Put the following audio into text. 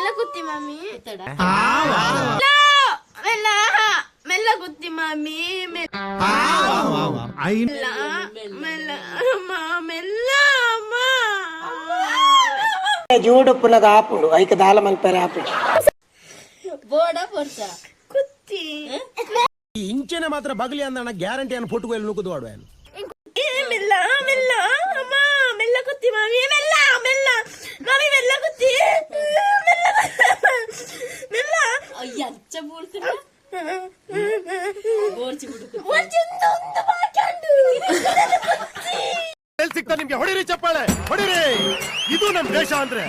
ಮೆಲ್ಲ ಕುತ್ತಿ ಮಮ್ಮಿ ಮೆಲ್ಲ ಮೆಲ್ಲ ಕುತ್ತಿ ಮಮ್ಮಿ ಮೆಲ್ಲ ಮೆಲ್ಲ ಅಮ್ಮ ಮೆಲ್ಲ ಅಮ್ಮ ಜೂಡುಪ್ಪುನಗ ಆಪುಂಡು ಐಕ ದಾಲ ಮಲ್ಪೆರೆ ಆಪುಂಡು ಬೋಡ ಪೊರ್ಚ ಕುತ್ತಿ ಇಂಚೆನೆ ಮಾತ್ರ ಬಗಲಿ ಅಂದಣ್ಣ ಗ್ಯಾರಂಟಿ ಅನ್ನು ಫೋಟೋ ನುಗ್ಗುದು ಮಾಡುವ ಮೆಲ್ಲ ಮೆಲ್ಲ ಅಮ್ಮ ಮೆಲ್ಲ ಕುತ್ತಿ ಮಮ್ಮಿ ಮೆಲ್ಲ ಮೆಲ್ಲ ಮಮ್ಮಿ ಮೆಲ್ಲ ಕುತ್ತಿ ಮೆಲ್ಲ ಮೆಲ್ಲ ಅಯ್ಯ ಅಚ್ಚ ಬೋಳ್ತಿಲ್ಲ ಬೋರ್ಚಿ ಬಿಡು ಬೋರ್ಚಿ ಒಂದು ಮಾತಾಡು ಸಿಗ್ತಾ ನಿಮ್ಗೆ ಹೊಡಿರಿ ಚಪ್ಪಾಳೆ ಹೊಡಿರಿ ಇದು ನಮ್ ದೇಶ ಅಂದ್ರೆ